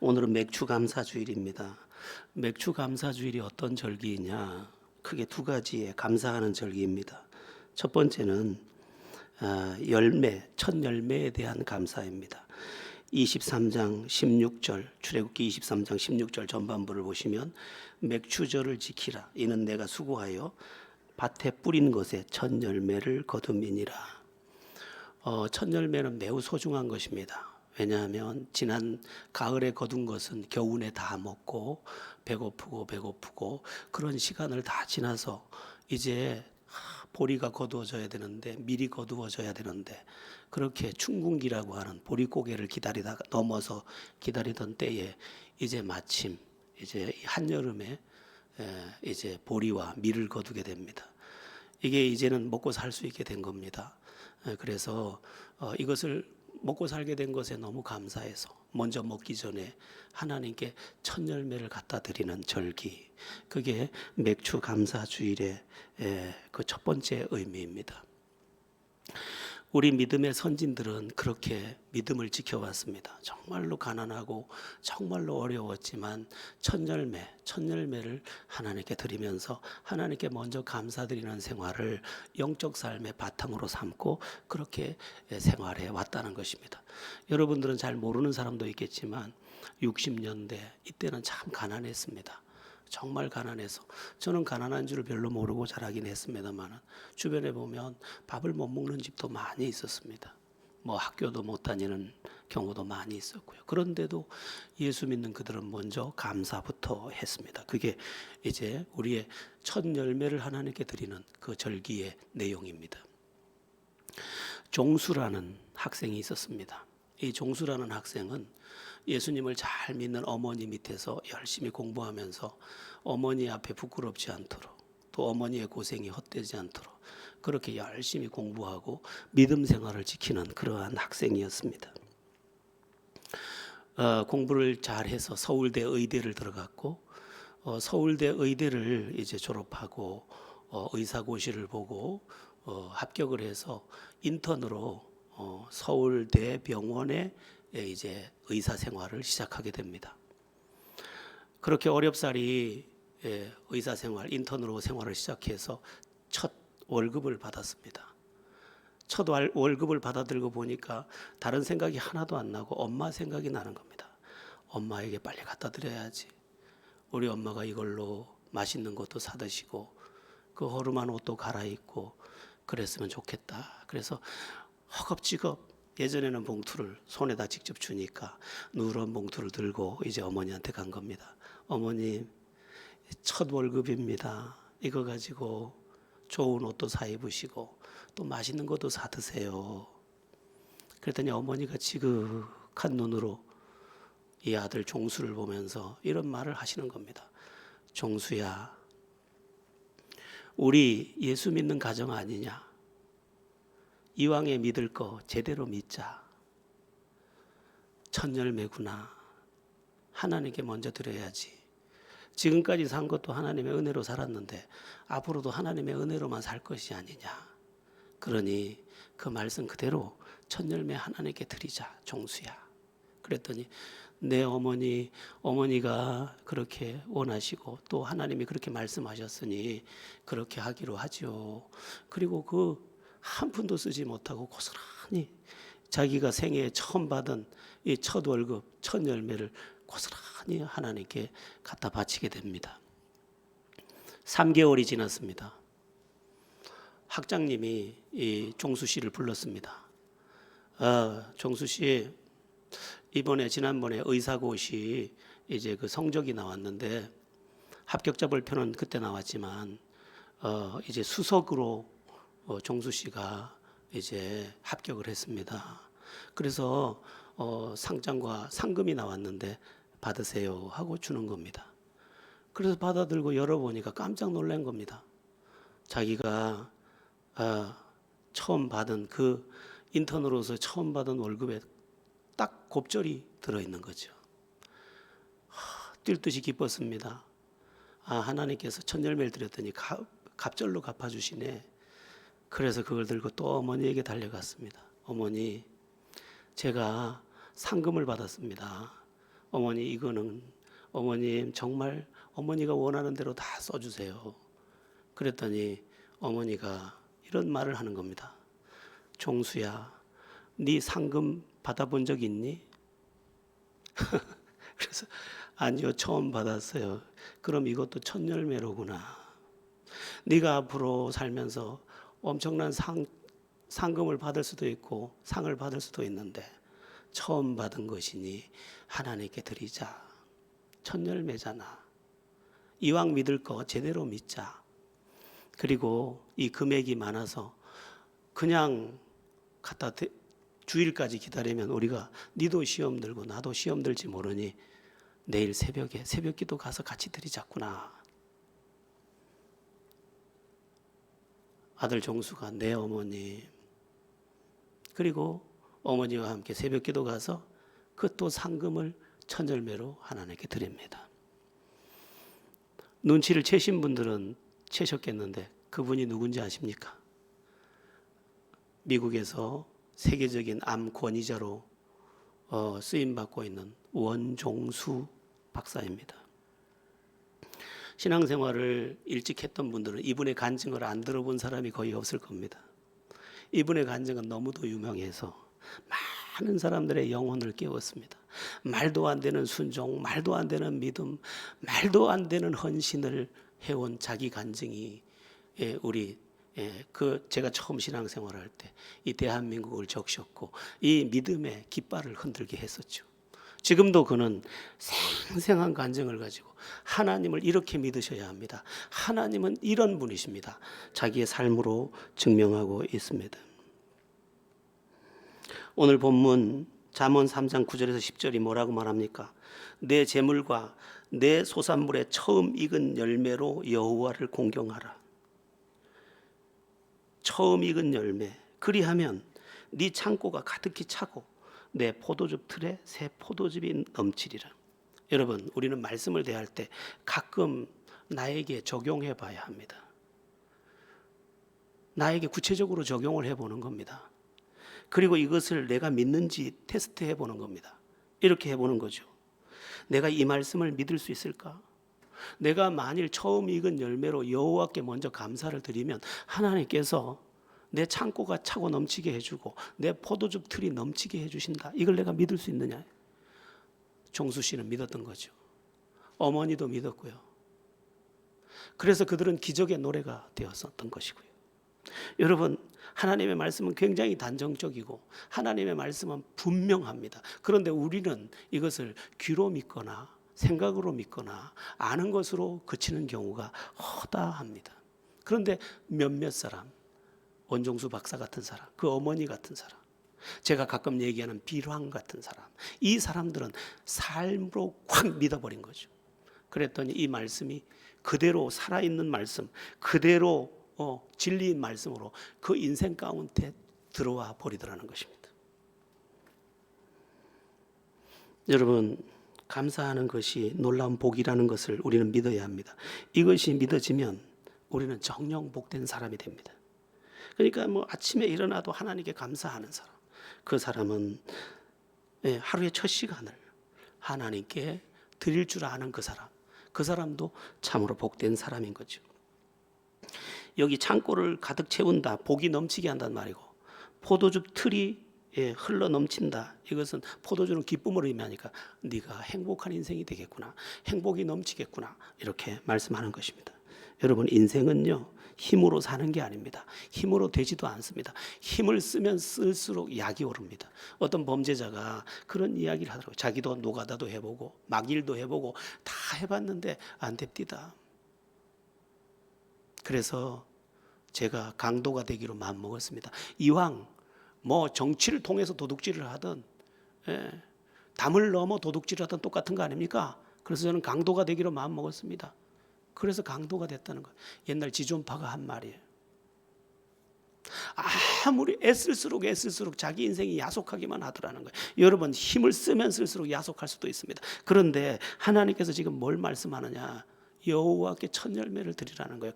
오늘은 맥추감사주일입니다. 맥추감사주일이 어떤 절기이냐? 크게 두 가지의 감사하는 절기입니다. 첫 번째는 첫 열매에 대한 감사입니다. 23장 16절 출애굽기 23장 16절 전반부를 보시면 맥추절을 지키라. 이는 내가 수고하여 밭에 뿌린 것에 첫 열매를 거둠이니라. 첫 열매는 매우 소중한 것입니다. 왜냐하면 지난 가을에 거둔 것은 겨우내 다 먹고 배고프고 그런 시간을 다 지나서 이제 보리가 거두어져야 되는데 미리 거두어져야 되는데 그렇게 춘궁기라고 하는 보릿고개를 기다리다가 넘어서 기다리던 때에 이제 마침 이제 한여름에 이제 보리와 밀을 거두게 됩니다. 이게 이제는 먹고 살 수 있게 된 겁니다. 그래서 이것을 먹고 살게 된 것에 너무 감사해서 먼저 먹기 전에 하나님께 첫 열매를 갖다 드리는 절기, 그게 맥추 감사주일의 그 첫 번째 의미입니다. 우리 믿음의 선진들은 그렇게 믿음을 지켜왔습니다. 정말로 가난하고 정말로 어려웠지만 첫 열매를 하나님께 드리면서 하나님께 먼저 감사드리는 생활을 영적 삶의 바탕으로 삼고 그렇게 생활해 왔다는 것입니다. 여러분들은 잘 모르는 사람도 있겠지만 60년대 이때는 참 가난했습니다. 정말 가난해서 저는 가난한 줄을 별로 모르고 자라긴 했습니다만 주변에 보면 밥을 못 먹는 집도 많이 있었습니다. 뭐 학교도 못 다니는 경우도 많이 있었고요. 그런데도 예수 믿는 그들은 먼저 감사부터 했습니다. 그게 이제 우리의 첫 열매를 하나님께 드리는 그 절기의 내용입니다. 종수라는 학생이 있었습니다. 이 종수라는 학생은 예수님을 잘 믿는 어머니 밑에서 열심히 공부하면서 어머니 앞에 부끄럽지 않도록 또 어머니의 고생이 헛되지 않도록 그렇게 열심히 공부하고 믿음 생활을 지키는 그러한 학생이었습니다. 공부를 잘해서 서울대 의대를 들어갔고 서울대 의대를 이제 졸업하고 의사고시를 보고 합격을 해서 인턴으로 서울대 병원에 이제 의사 생활을 시작하게 됩니다. 그렇게 어렵사리 의사 생활, 인턴으로 생활을 시작해서 첫 월급을 받았습니다. 첫 월급을 받아들고 보니까 다른 생각이 하나도 안 나고 엄마 생각이 나는 겁니다. 엄마에게 빨리 갖다 드려야지. 우리 엄마가 이걸로 맛있는 것도 사 드시고 그 허름한 옷도 갈아입고 그랬으면 좋겠다. 그래서 허겁지겁 예전에는 봉투를 손에다 직접 주니까 누런 봉투를 들고 이제 어머니한테 간 겁니다. 어머님, 첫 월급입니다. 이거 가지고 좋은 옷도 사 입으시고 또 맛있는 것도 사 드세요. 그랬더니 어머니가 지극한 눈으로 이 아들 종수를 보면서 이런 말을 하시는 겁니다. 종수야, 우리 예수 믿는 가정 아니냐? 이왕에 믿을 거 제대로 믿자. 첫 열매구나. 하나님께 먼저 드려야지. 지금까지 산 것도 하나님의 은혜로 살았는데 앞으로도 하나님의 은혜로만 살 것이 아니냐. 그러니 그 말씀 그대로 첫 열매 하나님께 드리자, 종수야. 그랬더니 내 어머니가 그렇게 원하시고 또 하나님이 그렇게 말씀하셨으니 그렇게 하기로 하죠. 그리고 그 한 푼도 쓰지 못하고 고스란히 자기가 생애에 처음 받은 이 첫 월급, 첫 열매를 고스란히 하나님께 갖다 바치게 됩니다. 3개월이 지났습니다. 학장님이 이 종수 씨를 불렀습니다. 종수 씨, 지난번에 의사고시 이제 그 성적이 나왔는데 합격자 발표는 그때 나왔지만 이제 수석으로 종수 씨가 이제 합격을 했습니다. 그래서 상장과 상금이 나왔는데 받으세요 하고 주는 겁니다. 그래서 받아들고 열어보니까 깜짝 놀란 겁니다. 자기가 처음 받은 그 인턴으로서 처음 받은 월급에 딱 곱절이 들어있는 거죠. 뛸 듯이 기뻤습니다. 하나님께서 첫 열매를 드렸더니 갑절로 갚아주시네. 그래서 그걸 들고 또 어머니에게 달려갔습니다. 어머니, 제가 상금을 받았습니다. 어머니 이거는 어머님 정말 어머니가 원하는 대로 다 써주세요. 그랬더니 어머니가 이런 말을 하는 겁니다. 종수야, 네 상금 받아본 적 있니? 그래서 아니요, 처음 받았어요. 그럼 이것도 천열매로구나. 네가 앞으로 살면서 엄청난 상금을 받을 수도 있고 상을 받을 수도 있는데 처음 받은 것이니 하나님께 드리자. 천열매잖아. 이왕 믿을 거 제대로 믿자. 그리고 이 금액이 많아서 그냥 갖다 주일까지 기다리면 우리가 니도 시험 들고 나도 시험 들지 모르니 내일 새벽에 새벽기도 가서 같이 드리자꾸나. 아들 종수가 네 어머님. 그리고 어머니와 함께 새벽기도 가서 그 또 상금을 천열매로 하나님께 드립니다. 눈치를 채신 분들은 채셨겠는데 그분이 누군지 아십니까? 미국에서 세계적인 암 권위자로 쓰임받고 있는 원종수 박사입니다. 신앙생활을 일찍 했던 분들은 이분의 간증을 안 들어본 사람이 거의 없을 겁니다. 이분의 간증은 너무도 유명해서 많은 사람들의 영혼을 깨웠습니다. 말도 안 되는 순종, 말도 안 되는 믿음, 말도 안 되는 헌신을 해온 자기 간증이 제가 처음 신앙생활을 할 때 이 대한민국을 적셨고 이 믿음의 깃발을 흔들게 했었죠. 지금도 그는 생생한 간증을 가지고 하나님을 이렇게 믿으셔야 합니다. 하나님은 이런 분이십니다. 자기의 삶으로 증명하고 있습니다. 오늘 본문 잠언 3장 9절에서 10절이 뭐라고 말합니까? 내 재물과 내 소산물의 처음 익은 열매로 여호와를 공경하라. 처음 익은 열매. 그리하면 네 창고가 가득히 차고 내 포도즙 틀에 새 포도즙이 넘치리라. 여러분, 우리는 말씀을 대할 때 가끔 나에게 적용해 봐야 합니다. 나에게 구체적으로 적용을 해보는 겁니다. 그리고 이것을 내가 믿는지 테스트해 보는 겁니다. 이렇게 해보는 거죠. 내가 이 말씀을 믿을 수 있을까? 내가 만일 처음 익은 열매로 여호와께 먼저 감사를 드리면 하나님께서 내 창고가 차고 넘치게 해주고 내 포도즙 틀이 넘치게 해주신다. 이걸 내가 믿을 수 있느냐? 종수 씨는 믿었던 거죠. 어머니도 믿었고요. 그래서 그들은 기적의 노래가 되었었던 것이고요. 여러분, 하나님의 말씀은 굉장히 단정적이고 하나님의 말씀은 분명합니다. 그런데 우리는 이것을 귀로 믿거나 생각으로 믿거나 아는 것으로 그치는 경우가 허다합니다. 그런데 몇몇 사람, 원종수 박사 같은 사람, 그 어머니 같은 사람, 제가 가끔 얘기하는 비황 같은 사람, 이 사람들은 삶으로 확 믿어버린 거죠. 그랬더니 이 말씀이 그대로 살아있는 말씀, 그대로 진리인 말씀으로 그 인생 가운데 들어와 버리더라는 것입니다. 여러분, 감사하는 것이 놀라운 복이라는 것을 우리는 믿어야 합니다. 이것이 믿어지면 우리는 정령 복된 사람이 됩니다. 그러니까 아침에 일어나도 하나님께 감사하는 사람, 그 사람은 하루의 첫 시간을 하나님께 드릴 줄 아는 그 사람도 참으로 복된 사람인 거죠. 여기 창고를 가득 채운다, 복이 넘치게 한단 말이고, 포도즙 틀이 흘러 넘친다. 이것은 포도주는 기쁨을 의미하니까 네가 행복한 인생이 되겠구나, 행복이 넘치겠구나, 이렇게 말씀하는 것입니다. 여러분, 인생은요 힘으로 사는 게 아닙니다. 힘으로 되지도 않습니다. 힘을 쓰면 쓸수록 약이 오릅니다. 어떤 범죄자가 그런 이야기를 하더라고요. 자기도 노가다도 해보고 막일도 해보고 다 해봤는데 안 됩니다. 그래서 제가 강도가 되기로 마음먹었습니다. 이왕 정치를 통해서 도둑질을 하든 담을 넘어 도둑질을 하든 똑같은 거 아닙니까? 그래서 저는 강도가 되기로 마음먹었습니다. 그래서 강도가 됐다는 거예요. 옛날 지존파가 한 말이에요. 아무리 애쓸수록 자기 인생이 야속하기만 하더라는 거예요. 여러분, 힘을 쓰면 쓸수록 야속할 수도 있습니다. 그런데 하나님께서 지금 뭘 말씀하느냐? 여호와께 첫 열매를 드리라는 거예요.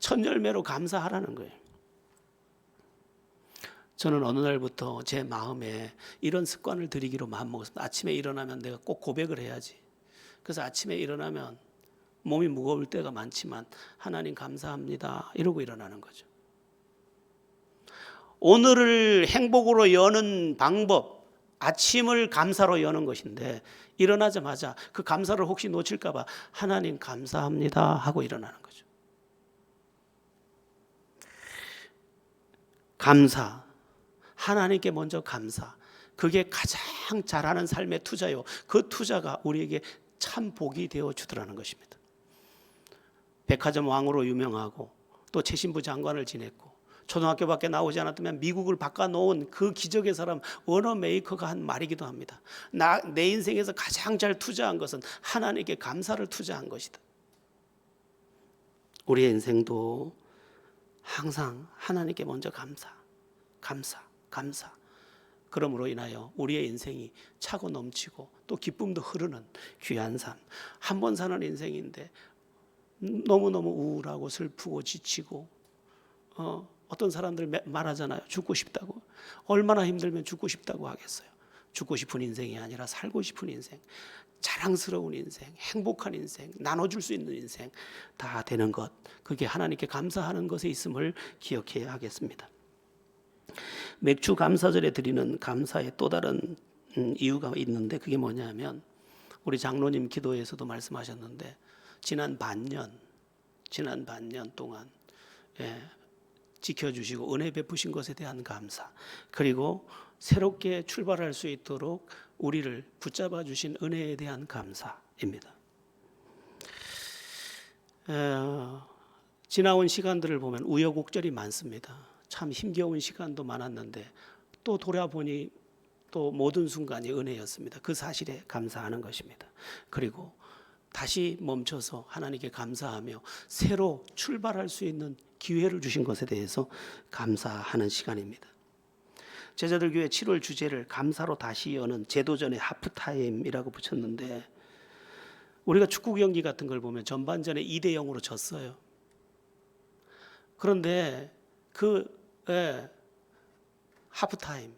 첫 열매로 감사하라는 거예요. 저는 어느 날부터 제 마음에 이런 습관을 들이기로 마음먹었습니다. 아침에 일어나면 내가 꼭 고백을 해야지. 그래서 아침에 일어나면 몸이 무거울 때가 많지만 하나님 감사합니다 이러고 일어나는 거죠. 오늘을 행복으로 여는 방법, 아침을 감사로 여는 것인데 일어나자마자 그 감사를 혹시 놓칠까 봐 하나님 감사합니다 하고 일어나는 거죠. 감사, 하나님께 먼저 감사, 그게 가장 잘하는 삶의 투자요. 그 투자가 우리에게 참 복이 되어 주더라는 것입니다. 백화점 왕으로 유명하고 또 최신부 장관을 지냈고 초등학교밖에 나오지 않았다면 미국을 바꿔놓은 그 기적의 사람 워너 메이커가 한 말이기도 합니다. 내 인생에서 가장 잘 투자한 것은 하나님께 감사를 투자한 것이다. 우리의 인생도 항상 하나님께 먼저 감사. 그러므로 인하여 우리의 인생이 차고 넘치고 또 기쁨도 흐르는 귀한 삶. 한 번 사는 인생인데 너무너무 우울하고 슬프고 지치고 어떤 사람들 말하잖아요. 죽고 싶다고. 얼마나 힘들면 죽고 싶다고 하겠어요. 죽고 싶은 인생이 아니라 살고 싶은 인생, 자랑스러운 인생, 행복한 인생, 나눠줄 수 있는 인생 다 되는 것, 그게 하나님께 감사하는 것에 있음을 기억해야 하겠습니다. 맥주 감사절에 드리는 감사의 또 다른 이유가 있는데 그게 뭐냐면 우리 장로님 기도에서도 말씀하셨는데 지난 반년 동안 지켜주시고 은혜 베푸신 것에 대한 감사, 그리고 새롭게 출발할 수 있도록 우리를 붙잡아 주신 은혜에 대한 감사입니다. 지나온 시간들을 보면 우여곡절이 많습니다. 참 힘겨운 시간도 많았는데 또 돌아보니 또 모든 순간이 은혜였습니다. 그 사실에 감사하는 것입니다. 그리고 다시 멈춰서 하나님께 감사하며 새로 출발할 수 있는 기회를 주신 것에 대해서 감사하는 시간입니다. 제자들 교회 7월 주제를 감사로 다시 여는 제도전의 하프타임이라고 붙였는데 우리가 축구 경기 같은 걸 보면 전반전에 2대0으로 졌어요. 그런데 그 하프타임,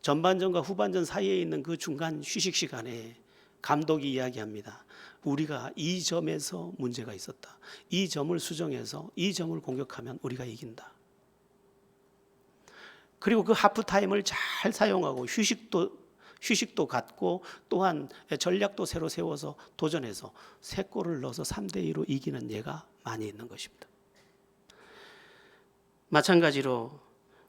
전반전과 후반전 사이에 있는 그 중간 휴식 시간에 감독이 이야기합니다. 우리가 이 점에서 문제가 있었다. 이 점을 수정해서 이 점을 공격하면 우리가 이긴다. 그리고 그 하프타임을 잘 사용하고 휴식도 갖고 또한 전략도 새로 세워서 도전해서 3골을 넣어서 3대2로 이기는 예가 많이 있는 것입니다. 마찬가지로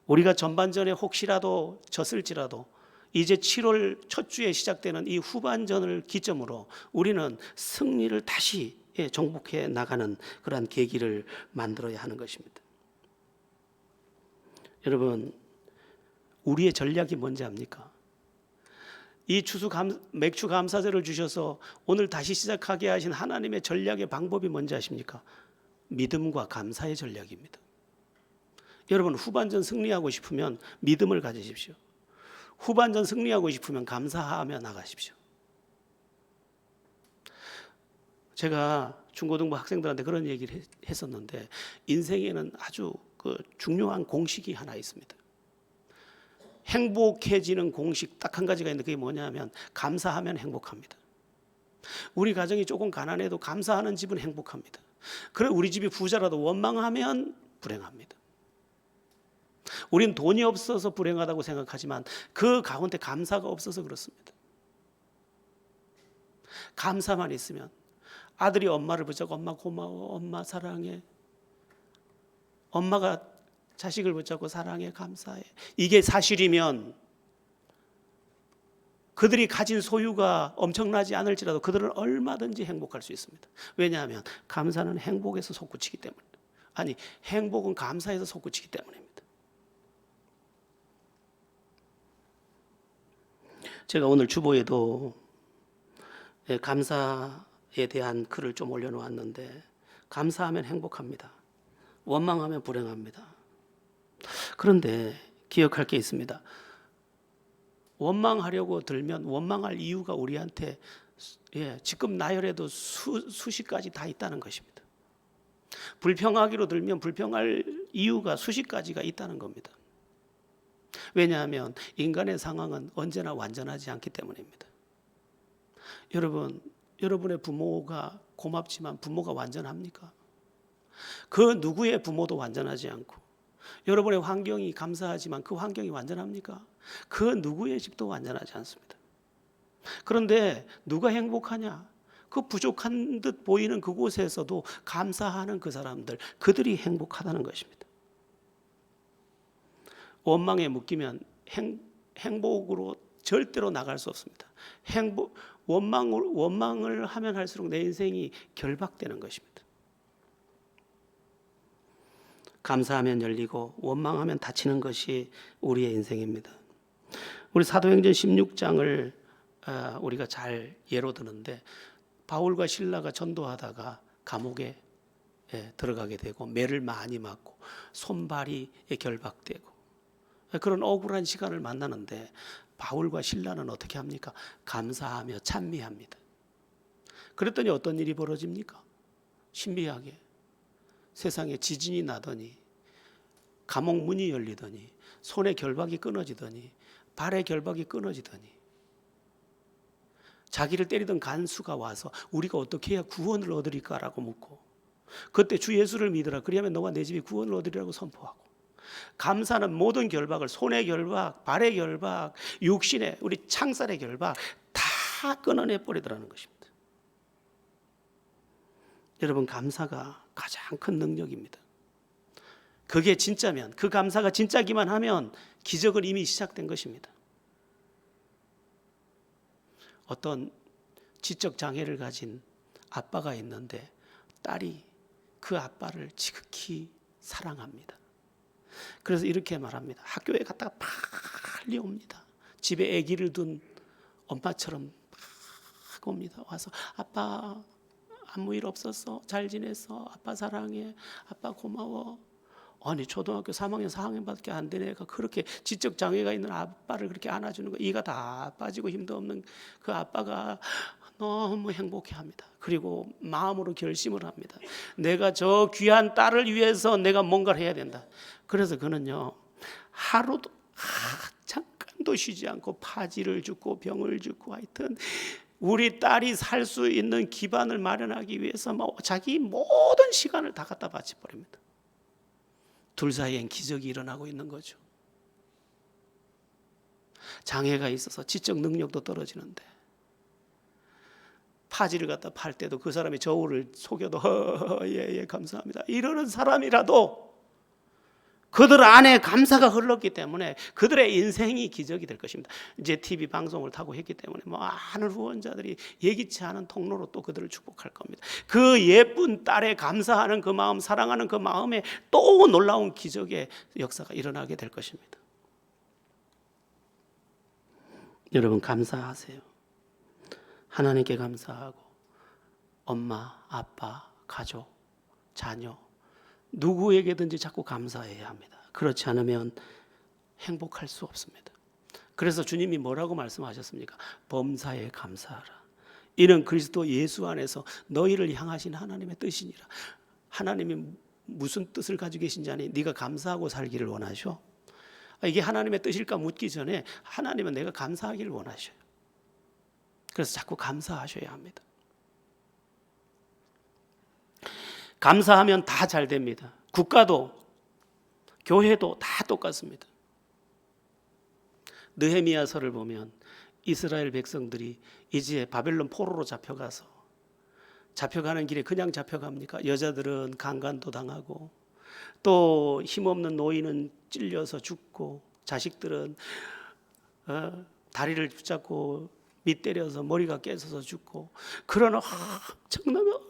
우리가 전반전에 혹시라도 졌을지라도 이제 7월 첫 주에 시작되는 이 후반전을 기점으로 우리는 승리를 다시 정복해 나가는 그러한 계기를 만들어야 하는 것입니다. 여러분, 우리의 전략이 뭔지 압니까? 이 맥주 감사제를 주셔서 오늘 다시 시작하게 하신 하나님의 전략의 방법이 뭔지 아십니까? 믿음과 감사의 전략입니다. 여러분, 후반전 승리하고 싶으면 믿음을 가지십시오. 후반전 승리하고 싶으면 감사하며 나가십시오. 제가 중고등부 학생들한테 그런 얘기를 했었는데 인생에는 아주 중요한 공식이 하나 있습니다. 행복해지는 공식 딱 한 가지가 있는데 그게 뭐냐면 감사하면 행복합니다. 우리 가정이 조금 가난해도 감사하는 집은 행복합니다. 그래 우리 집이 부자라도 원망하면 불행합니다. 우린 돈이 없어서 불행하다고 생각하지만 그 가운데 감사가 없어서 그렇습니다. 감사만 있으면 아들이 엄마를 붙잡고 엄마 고마워, 엄마 사랑해, 엄마가 자식을 붙잡고 사랑해, 감사해, 이게 사실이면 그들이 가진 소유가 엄청나지 않을지라도 그들은 얼마든지 행복할 수 있습니다. 왜냐하면 감사는 행복에서 솟구치기 때문에, 아니 행복은 감사에서 솟구치기 때문입니다. 제가 오늘 주보에도 감사에 대한 글을 좀 올려놓았는데 감사하면 행복합니다. 원망하면 불행합니다. 그런데 기억할 게 있습니다. 원망하려고 들면 원망할 이유가 우리한테 지금 나열해도 수십 가지 다 있다는 것입니다. 불평하기로 들면 불평할 이유가 수십 가지가 있다는 겁니다. 왜냐하면 인간의 상황은 언제나 완전하지 않기 때문입니다. 여러분, 여러분의 부모가 고맙지만 부모가 완전합니까? 그 누구의 부모도 완전하지 않고, 여러분의 환경이 감사하지만 그 환경이 완전합니까? 그 누구의 집도 완전하지 않습니다. 그런데 누가 행복하냐? 그 부족한 듯 보이는 그곳에서도 감사하는 그 사람들, 그들이 행복하다는 것입니다. 원망에 묶이면 행복으로 절대로 나갈 수 없습니다. 원망을 하면 할수록 내 인생이 결박되는 것입니다. 감사하면 열리고 원망하면 닫히는 것이 우리의 인생입니다. 우리 사도행전 16장을 우리가 잘 예로 드는데, 바울과 실라가 전도하다가 감옥에 들어가게 되고 매를 많이 맞고 손발이 결박되고 그런 억울한 시간을 만나는데, 바울과 실라는 어떻게 합니까? 감사하며 찬미합니다. 그랬더니 어떤 일이 벌어집니까? 신비하게 세상에 지진이 나더니, 감옥 문이 열리더니, 손의 결박이 끊어지더니, 발의 결박이 끊어지더니, 자기를 때리던 간수가 와서 우리가 어떻게 해야 구원을 얻으리까라고 묻고, 그때 주 예수를 믿으라, 그리하면 너와 내 집이 구원을 얻으리라고 선포하고, 감사는 모든 결박을, 손의 결박, 발의 결박, 육신의 우리 창살의 결박 다 끊어내 버리더라는 것입니다. 여러분, 감사가 가장 큰 능력입니다. 그게 진짜면, 그 감사가 진짜기만 하면 기적은 이미 시작된 것입니다. 어떤 지적 장애를 가진 아빠가 있는데 딸이 그 아빠를 지극히 사랑합니다. 그래서 이렇게 말합니다. 학교에 갔다가 빨리 옵니다. 집에 아기를 둔 엄마처럼 막 옵니다. 와서 아빠 아무 일 없었어? 잘 지냈어? 아빠 사랑해? 아빠 고마워? 아니, 초등학교 3학년 4학년밖에 안 된 애가 그렇게 지적 장애가 있는 아빠를 그렇게 안아주는 거, 이가 다 빠지고 힘도 없는 그 아빠가 너무 행복해합니다. 그리고 마음으로 결심을 합니다. 내가 저 귀한 딸을 위해서 내가 뭔가를 해야 된다. 그래서 그는요, 하루도 잠깐도 쉬지 않고 파지를 줍고 병을 줍고, 하여튼 우리 딸이 살 수 있는 기반을 마련하기 위해서 자기 모든 시간을 다 갖다 바쳐버립니다. 둘 사이엔 기적이 일어나고 있는 거죠. 장애가 있어서 지적 능력도 떨어지는데, 파지를 갖다 팔 때도 그 사람이 저울을 속여도 예 감사합니다 이러는 사람이라도 그들 안에 감사가 흘렀기 때문에 그들의 인생이 기적이 될 것입니다. 이제 TV 방송을 타고 했기 때문에 많은 후원자들이 예기치 않은 통로로 또 그들을 축복할 겁니다. 그 예쁜 딸의 감사하는 그 마음, 사랑하는 그 마음에 또 놀라운 기적의 역사가 일어나게 될 것입니다. 여러분, 감사하세요. 하나님께 감사하고, 엄마, 아빠, 가족, 자녀, 누구에게든지 자꾸 감사해야 합니다. 그렇지 않으면 행복할 수 없습니다. 그래서 주님이 뭐라고 말씀하셨습니까? 범사에 감사하라. 이는 그리스도 예수 안에서 너희를 향하신 하나님의 뜻이니라. 하나님이 무슨 뜻을 가지고 계신지 아니? 네가 감사하고 살기를 원하셔? 이게 하나님의 뜻일까 묻기 전에 하나님은 내가 감사하기를 원하셔요. 그래서 자꾸 감사하셔야 합니다. 감사하면 다 잘 됩니다. 국가도 교회도 다 똑같습니다. 느헤미야서를 보면 이스라엘 백성들이 이제 바벨론 포로로 잡혀가는 길에 그냥 잡혀갑니까? 여자들은 강간도 당하고, 또 힘없는 노인은 찔려서 죽고, 자식들은 다리를 붙잡고 밑때려서 머리가 깨져서 죽고, 그런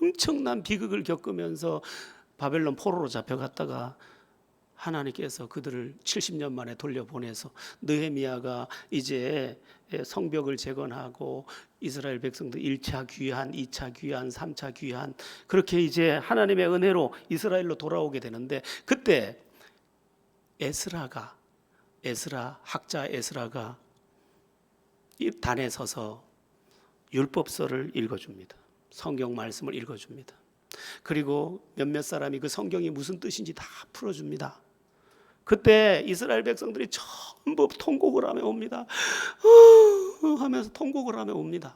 엄청난 비극을 겪으면서 바벨론 포로로 잡혀갔다가 하나님께서 그들을 70년 만에 돌려보내서 느헤미야가 이제 성벽을 재건하고 이스라엘 백성들 1차 귀환, 2차 귀환, 3차 귀환, 그렇게 이제 하나님의 은혜로 이스라엘로 돌아오게 되는데, 그때 학자 에스라가 단에 서서 율법서를 읽어줍니다. 성경 말씀을 읽어줍니다. 그리고 몇몇 사람이 그 성경이 무슨 뜻인지 다 풀어줍니다. 그때 이스라엘 백성들이 전부 통곡을 하며 옵니다. 하면서 통곡을 하며 옵니다.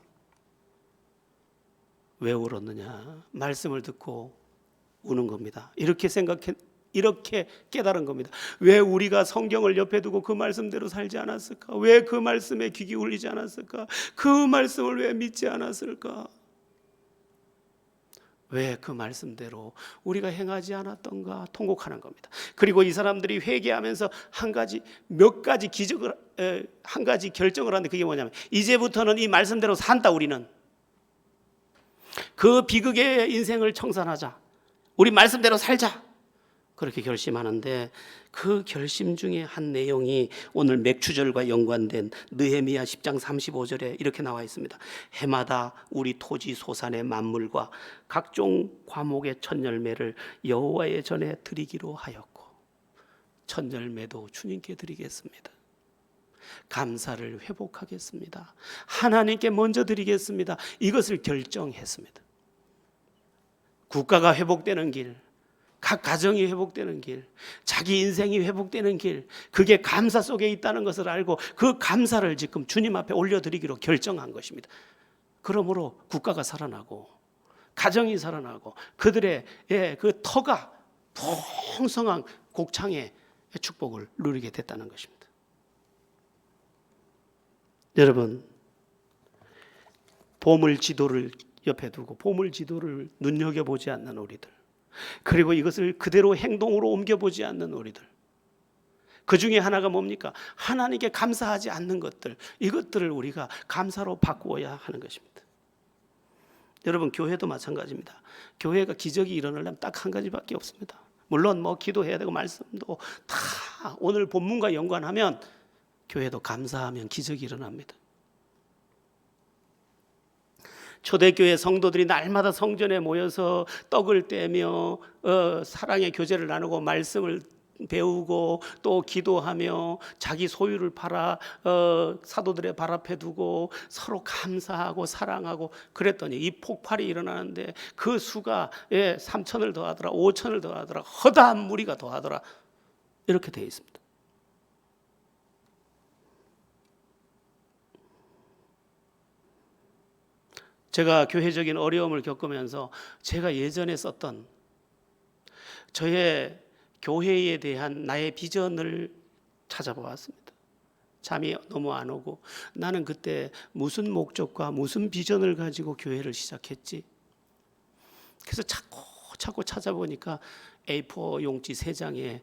왜 울었느냐? 말씀을 듣고 우는 겁니다. 이렇게 깨달은 겁니다. 왜 우리가 성경을 옆에 두고 그 말씀대로 살지 않았을까? 왜 그 말씀에 귀 기울이지 않았을까? 그 말씀을 왜 믿지 않았을까? 왜 그 말씀대로 우리가 행하지 않았던가 통곡하는 겁니다. 그리고 이 사람들이 회개하면서 한 가지 결정을 하는데, 그게 뭐냐면 이제부터는 이 말씀대로 산다. 우리는 그 비극의 인생을 청산하자. 우리 말씀대로 살자. 그렇게 결심하는데, 그 결심 중에 한 내용이 오늘 맥추절과 연관된 느헤미야 10장 35절에 이렇게 나와 있습니다. 해마다 우리 토지 소산의 만물과 각종 과목의 첫 열매를 여호와의 전에 드리기로 하였고, 첫 열매도 주님께 드리겠습니다. 감사를 회복하겠습니다. 하나님께 먼저 드리겠습니다. 이것을 결정했습니다. 국가가 회복되는 길, 각 가정이 회복되는 길, 자기 인생이 회복되는 길, 그게 감사 속에 있다는 것을 알고 그 감사를 지금 주님 앞에 올려드리기로 결정한 것입니다. 그러므로 국가가 살아나고 가정이 살아나고 그들의 그 터가 풍성한 곡창의 축복을 누리게 됐다는 것입니다. 여러분, 보물 지도를 옆에 두고 보물 지도를 눈여겨보지 않는 우리들, 그리고 이것을 그대로 행동으로 옮겨보지 않는 우리들, 그 중에 하나가 뭡니까? 하나님께 감사하지 않는 것들, 이것들을 우리가 감사로 바꾸어야 하는 것입니다. 여러분, 교회도 마찬가지입니다. 교회가 기적이 일어나려면 딱 한 가지밖에 없습니다. 물론 기도해야 되고 말씀도 다 오늘 본문과 연관하면, 교회도 감사하면 기적이 일어납니다. 초대교회 성도들이 날마다 성전에 모여서 떡을 떼며 사랑의 교제를 나누고 말씀을 배우고 또 기도하며 자기 소유를 팔아 사도들의 발 앞에 두고 서로 감사하고 사랑하고 그랬더니 이 폭발이 일어나는데, 그 수가 3천을 더하더라, 5천을 더하더라, 허다한 무리가 더하더라, 이렇게 되어 있습니다. 제가 교회적인 어려움을 겪으면서 제가 예전에 썼던 저의 교회에 대한 나의 비전을 찾아보았습니다. 잠이 너무 안 오고, 나는 그때 무슨 목적과 무슨 비전을 가지고 교회를 시작했지? 그래서 자꾸 찾아보니까 A4 용지 3장에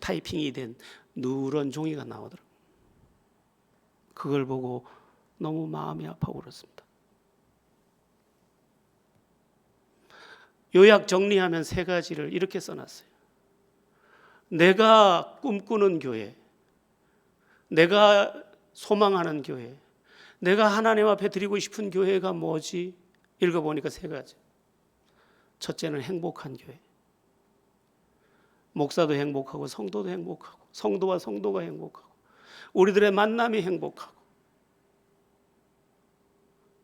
타이핑이 된 누런 종이가 나오더라고요. 그걸 보고 너무 마음이 아파고 그렇습니다. 요약 정리하면 3가지를 이렇게 써놨어요. 내가 꿈꾸는 교회, 내가 소망하는 교회, 내가 하나님 앞에 드리고 싶은 교회가 뭐지? 읽어보니까 3가지. 첫째는 행복한 교회. 목사도 행복하고 성도도 행복하고 성도와 성도가 행복하고 우리들의 만남이 행복하고,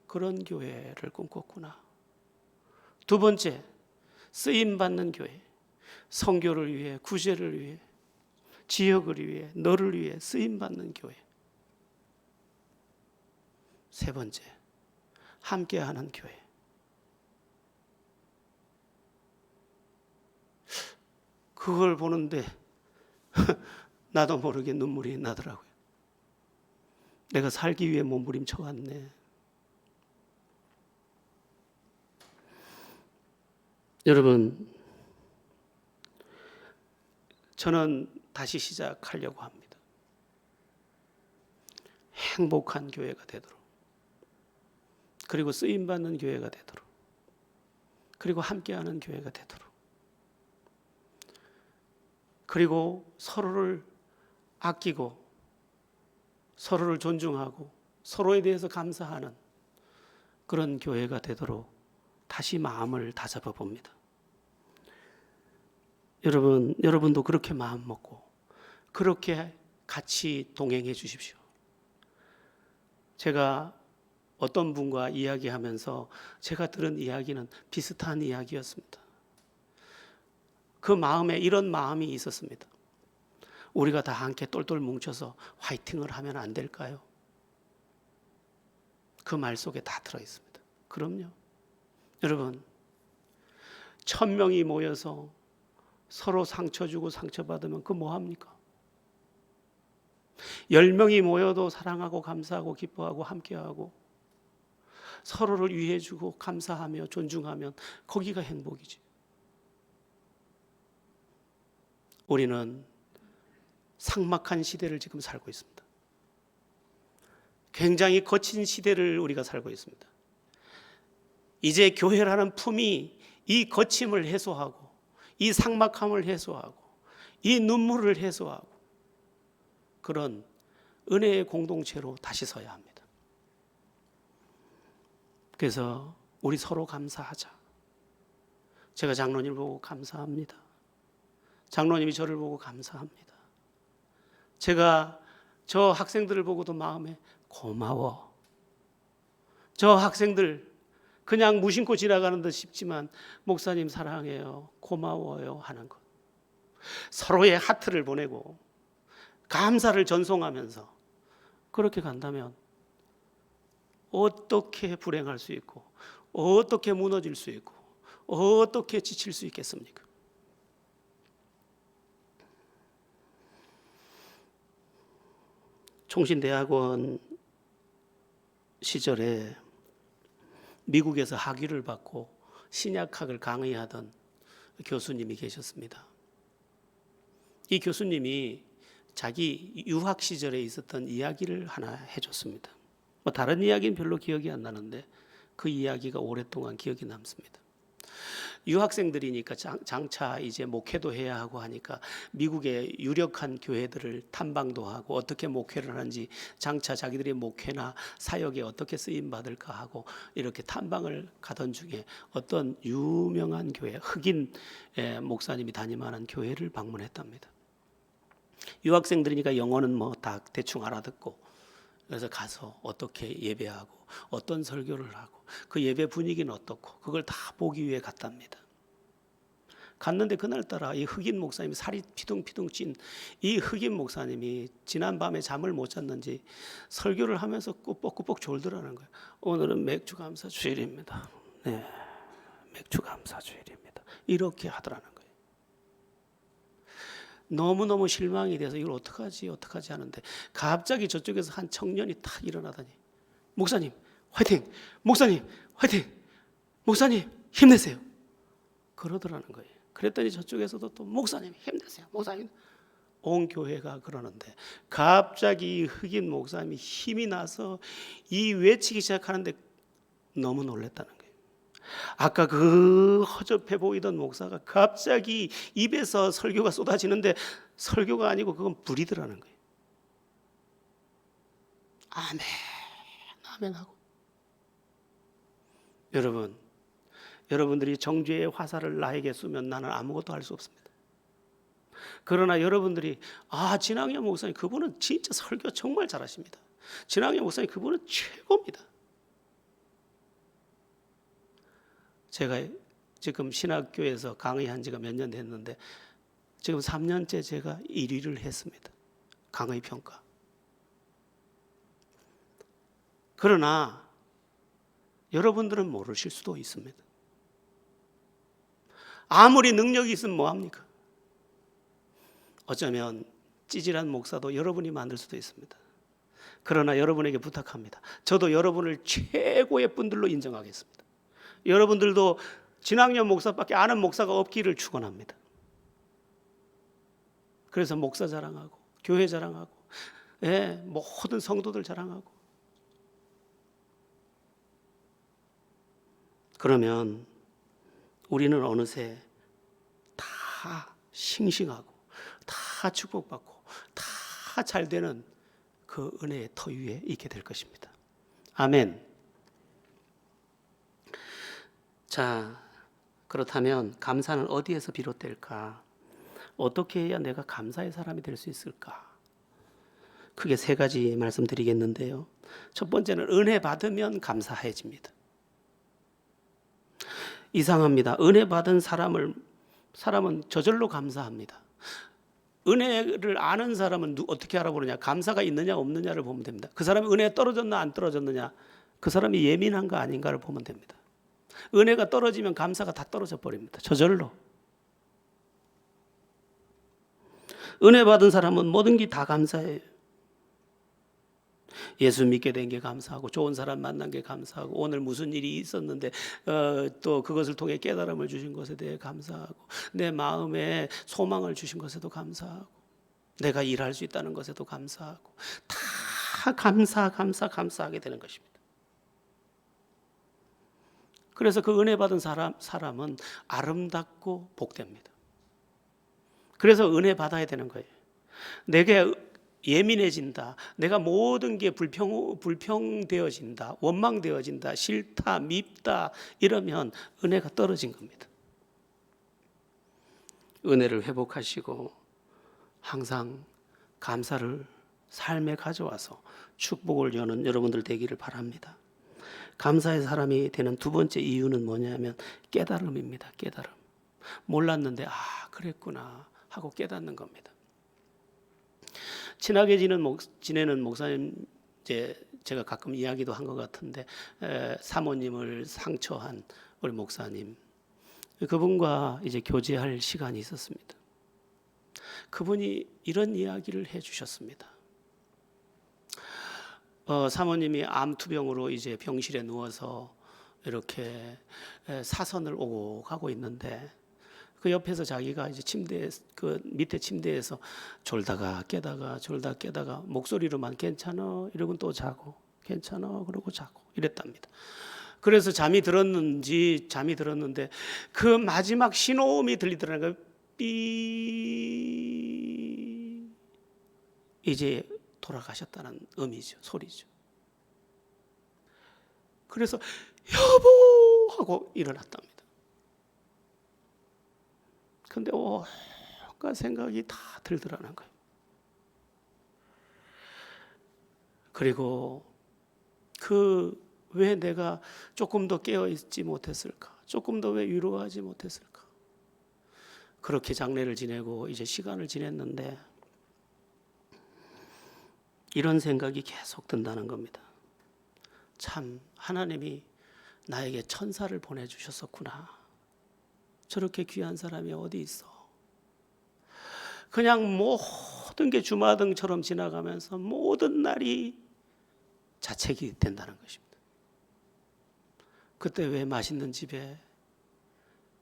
그런 교회를 꿈꿨구나. 두 번째, 쓰임받는 교회. 선교를 위해, 구제를 위해, 지역을 위해, 너를 위해 쓰임받는 교회. 세 번째, 함께하는 교회. 그걸 보는데 나도 모르게 눈물이 나더라고요. 내가 살기 위해 몸부림쳐 왔네. 여러분, 저는 다시 시작하려고 합니다. 행복한 교회가 되도록, 그리고 쓰임받는 교회가 되도록, 그리고 함께하는 교회가 되도록, 그리고 서로를 아끼고 서로를 존중하고 서로에 대해서 감사하는 그런 교회가 되도록 다시 마음을 다잡아 봅니다. 여러분도 그렇게 마음 먹고 그렇게 같이 동행해 주십시오. 제가 어떤 분과 이야기하면서 제가 들은 이야기는 비슷한 이야기였습니다. 그 마음에 이런 마음이 있었습니다. 우리가 다 함께 똘똘 뭉쳐서 화이팅을 하면 안 될까요? 그 말 속에 다 들어있습니다. 그럼요. 여러분, 1000명이 모여서 서로 상처 주고 상처받으면 그 뭐합니까? 10명이 모여도 사랑하고 감사하고 기뻐하고 함께하고 서로를 위해주고 감사하며 존중하면 거기가 행복이지. 우리는 삭막한 시대를 지금 살고 있습니다. 굉장히 거친 시대를 우리가 살고 있습니다. 이제 교회라는 품이 이 거침을 해소하고 이 삭막함을 해소하고 이 눈물을 해소하고 그런 은혜의 공동체로 다시 서야 합니다. 그래서 우리 서로 감사하자. 제가 장로님을 보고 감사합니다. 장로님이 저를 보고 감사합니다. 제가 저 학생들을 보고도 마음에 고마워. 저 학생들 그냥 무심코 지나가는 듯 싶지만 목사님 사랑해요, 고마워요 하는 것. 서로의 하트를 보내고 감사를 전송하면서 그렇게 간다면 어떻게 불행할 수 있고 어떻게 무너질 수 있고 어떻게 지칠 수 있겠습니까? 총신대학원 시절에 미국에서 학위를 받고 신약학을 강의하던 교수님이 계셨습니다. 이 교수님이 자기 유학 시절에 있었던 이야기를 하나 해줬습니다. 다른 이야기는 별로 기억이 안 나는데 그 이야기가 오랫동안 기억이 남습니다. 유학생들이니까 장차 이제 목회도 해야 하고 하니까 미국의 유력한 교회들을 탐방도 하고 어떻게 목회를 하는지 장차 자기들의 목회나 사역에 어떻게 쓰임 받을까 하고 이렇게 탐방을 가던 중에 어떤 유명한 교회, 흑인 목사님이 담임하는 교회를 방문했답니다. 유학생들이니까 영어는 뭐 다 대충 알아듣고 그래서 가서 어떻게 예배하고 어떤 설교를 하고 그 예배 분위기는 어떻고 그걸 다 보기 위해 갔답니다. 갔는데 그날따라 이 흑인 목사님이 살이 피둥피둥 찐 이 흑인 목사님이 지난밤에 잠을 못 잤는지 설교를 하면서 꾸벅꾸벅 졸더라는 거예요. 오늘은 맥주 감사 주일입니다. 네, 맥주 감사 주일입니다. 이렇게 하더라는 거예요. 너무너무 실망이 돼서 이걸 어떡하지 하는데 갑자기 저쪽에서 한 청년이 탁 일어나더니 목사님 화이팅! 목사님 화이팅! 목사님 힘내세요! 그러더라는 거예요. 그랬더니 저쪽에서도 또 목사님 힘내세요. 목사님. 온 교회가 그러는데 갑자기 흑인 목사님이 힘이 나서 이 외치기 시작하는데 너무 놀랐다는 거예요. 아까 그 허접해 보이던 목사가 갑자기 입에서 설교가 쏟아지는데 설교가 아니고 그건 불이더라는 거예요. 아멘, 아멘 하고. 여러분들이 정죄의 화살을 나에게 쏘면 나는 아무것도 할 수 없습니다. 그러나 여러분들이 진학영 목사님 그분은 진짜 설교 정말 잘하십니다. 진학영 목사님 그분은 최고입니다. 제가 지금 신학교에서 강의한 지가 몇 년 됐는데 지금 3년째 제가 1위를 했습니다. 강의 평가. 그러나 여러분들은 모르실 수도 있습니다. 아무리 능력이 있으면 뭐합니까? 어쩌면 찌질한 목사도 여러분이 만들 수도 있습니다. 그러나 여러분에게 부탁합니다. 저도 여러분을 최고의 분들로 인정하겠습니다. 여러분들도 진학년 목사밖에 아는 목사가 없기를 축원합니다. 그래서 목사 자랑하고 교회 자랑하고 모든 성도들 자랑하고 그러면 우리는 어느새 다 싱싱하고 다 축복받고 다 잘 되는 그 은혜의 터 위에 있게 될 것입니다. 아멘. 자, 그렇다면 감사는 어디에서 비롯될까? 어떻게 해야 내가 감사의 사람이 될 수 있을까? 크게 3가지 말씀드리겠는데요. 첫 번째는 은혜 받으면 감사해집니다. 이상합니다. 은혜 받은 사람을 사람은 저절로 감사합니다. 은혜를 아는 사람은 어떻게 알아보느냐? 감사가 있느냐 없느냐를 보면 됩니다. 그 사람이 은혜에 떨어졌나 안 떨어졌느냐? 그 사람이 예민한가 아닌가를 보면 됩니다. 은혜가 떨어지면 감사가 다 떨어져 버립니다. 저절로. 은혜 받은 사람은 모든 게 다 감사해요. 예수 믿게 된 게 감사하고, 좋은 사람 만난 게 감사하고, 오늘 무슨 일이 있었는데 또 그것을 통해 깨달음을 주신 것에 대해 감사하고, 내 마음에 소망을 주신 것에도 감사하고, 내가 일할 수 있다는 것에도 감사하고, 다 감사하게 되는 것입니다. 그래서 그 은혜 받은 사람은 아름답고 복됩니다. 그래서 은혜 받아야 되는 거예요. 내게 예민해진다, 내가 모든 게 불평되어진다, 원망되어진다, 싫다, 밉다 이러면 은혜가 떨어진 겁니다. 은혜를 회복하시고 항상 감사를 삶에 가져와서 축복을 여는 여러분들 되기를 바랍니다. 감사의 사람이 되는 두 번째 이유는 뭐냐면 깨달음입니다. 깨달음. 몰랐는데 그랬구나 하고 깨닫는 겁니다. 친하게 지내는 목사님, 제가 가끔 이야기도 한 것 같은데, 사모님을 상처한 우리 목사님, 그분과 이제 교제할 시간이 있었습니다. 그분이 이런 이야기를 해주셨습니다. 사모님이 암투병으로 이제 병실에 누워서 이렇게 사선을 오고 가고 있는데, 그 옆에서 자기가 이제 그 밑에 침대에서 졸다가 깨다가 목소리로만 괜찮아 이러고 또 자고, 괜찮아 그러고 자고 이랬답니다. 그래서 잠이 들었는데 그 마지막 신호음이 들리더라는 거예요. 삐. 이제 돌아가셨다는 의미죠. 소리죠. 그래서 여보 하고 일어났답니다. 근데 온갖 생각이 다 들더라는 거예요. 그리고 왜 내가 조금 더 깨어있지 못했을까? 조금 더 왜 위로하지 못했을까? 그렇게 장례를 지내고 이제 시간을 지냈는데 이런 생각이 계속 든다는 겁니다. 참 하나님이 나에게 천사를 보내주셨었구나. 저렇게 귀한 사람이 어디 있어? 그냥 모든 게 주마등처럼 지나가면서 모든 날이 자책이 된다는 것입니다. 그때 왜 맛있는 집에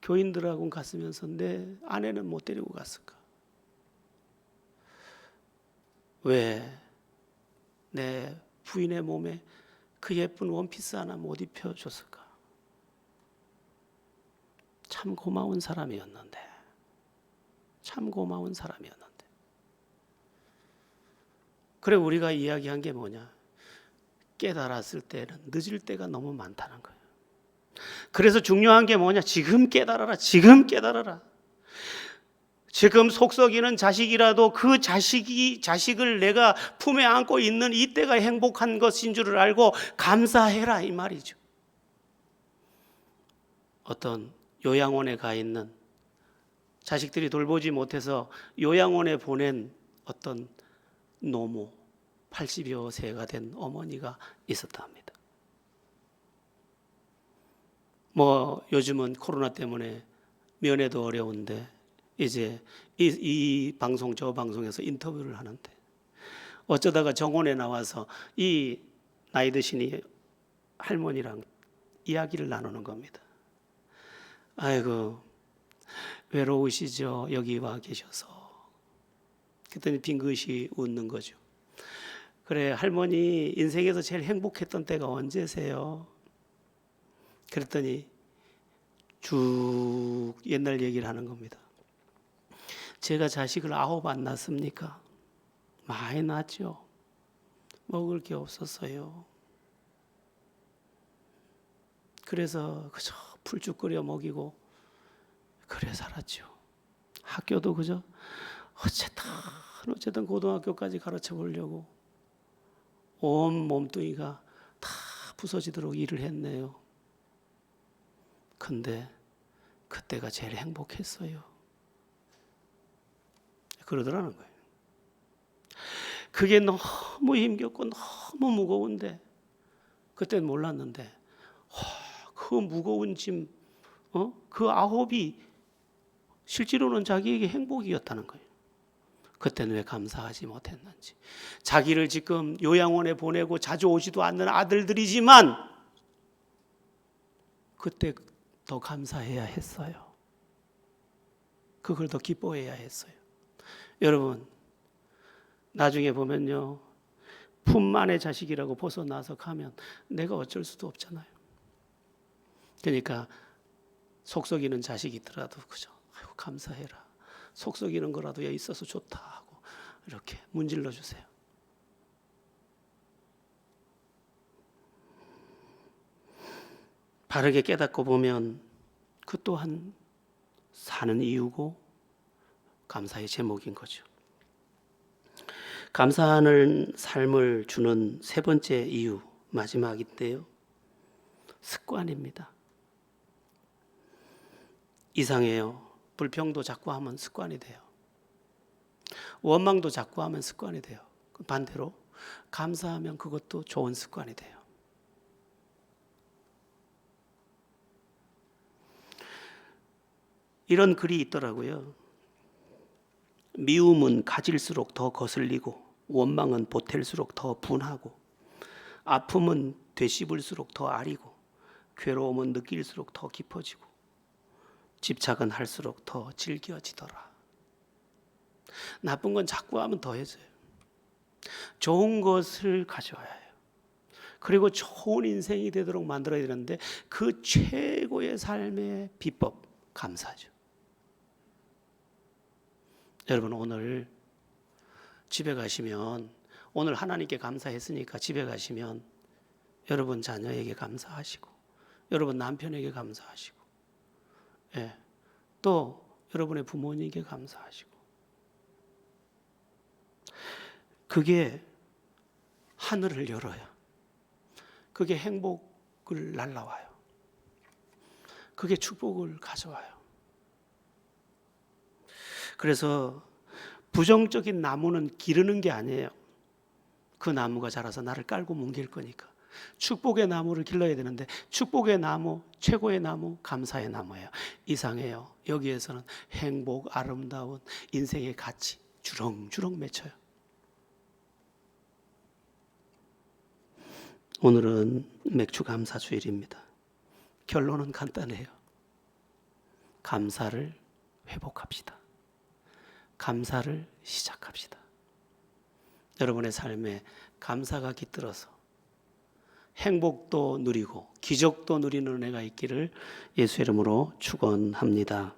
교인들하고 갔으면서 내 아내는 못 데리고 갔을까? 왜 내 부인의 몸에 그 예쁜 원피스 하나 못 입혀줬을까? 참 고마운 사람이었는데. 그래 우리가 이야기한 게 뭐냐? 깨달았을 때는 늦을 때가 너무 많다는 거예요. 그래서 중요한 게 뭐냐? 지금 깨달아라. 지금 속 썩이는 자식이라도 그 자식을 내가 품에 안고 있는 이때가 행복한 것인 줄을 알고 감사해라 이 말이죠. 어떤 요양원에 가 있는 자식들이 돌보지 못해서 요양원에 보낸 어떤 노모 80여 세가 된 어머니가 있었다 합니다. 요즘은 코로나 때문에 면회도 어려운데 이제 이 방송 저 방송에서 인터뷰를 하는데 어쩌다가 정원에 나와서 이 나이 드신 이 할머니랑 이야기를 나누는 겁니다. 아이고 외로우시죠? 여기 와 계셔서. 그랬더니 빙긋이 웃는 거죠. 그래 할머니 인생에서 제일 행복했던 때가 언제세요? 그랬더니 쭉 옛날 얘기를 하는 겁니다. 제가 자식을 9 안 낳습니까? 많이 낳았죠. 먹을 게 없었어요. 그래서 그저 풀죽 끓여 먹이고 그래 살았죠. 학교도 그저 어쨌든 고등학교까지 가르쳐 보려고 온 몸뚱이가 다 부서지도록 일을 했네요. 근데 그때가 제일 행복했어요. 그러더라는 거예요. 그게 너무 힘겹고 너무 무거운데 그때는 몰랐는데 그 무거운 짐, 그 9이 실제로는 자기에게 행복이었다는 거예요. 그때는 왜 감사하지 못했는지. 자기를 지금 요양원에 보내고 자주 오지도 않는 아들들이지만 그때 더 감사해야 했어요. 그걸 더 기뻐해야 했어요. 여러분, 나중에 보면요, 품만의 자식이라고 벗어나서 가면 내가 어쩔 수도 없잖아요. 그러니까 속썩이는 자식이 있더라도 그죠, 아이고 감사해라, 속썩이는 거라도 야 있어서 좋다 하고 이렇게 문질러 주세요. 바르게 깨닫고 보면 그 또한 사는 이유고 감사의 제목인 거죠. 감사하는 삶을 주는 세 번째 이유, 마지막인데요, 습관입니다. 이상해요. 불평도 자꾸 하면 습관이 돼요. 원망도 자꾸 하면 습관이 돼요. 반대로 감사하면 그것도 좋은 습관이 돼요. 이런 글이 있더라고요. 미움은 가질수록 더 거슬리고 원망은 보탤수록 더 분하고 아픔은 되씹을수록 더 아리고 괴로움은 느낄수록 더 깊어지고 집착은 할수록 더 질겨지더라. 나쁜 건 자꾸 하면 더해져요. 좋은 것을 가져와야 해요. 그리고 좋은 인생이 되도록 만들어야 되는데 그 최고의 삶의 비법, 감사죠. 여러분, 오늘 집에 가시면, 오늘 하나님께 감사했으니까 집에 가시면 여러분 자녀에게 감사하시고 여러분 남편에게 감사하시고, 또 여러분의 부모님께 감사하시고, 그게 하늘을 열어요. 그게 행복을 날라와요. 그게 축복을 가져와요. 그래서 부정적인 나무는 기르는 게 아니에요. 그 나무가 자라서 나를 깔고 뭉갤 거니까. 축복의 나무를 길러야 되는데 축복의 나무, 최고의 나무, 감사의 나무예요. 이상해요. 여기에서는 행복, 아름다운 인생의 가치 주렁주렁 맺혀요. 오늘은 맥주 감사 주일입니다. 결론은 간단해요. 감사를 회복합시다. 감사를 시작합시다. 여러분의 삶에 감사가 깃들어서 행복도 누리고 기적도 누리는 은혜가 있기를 예수 이름으로 축원합니다.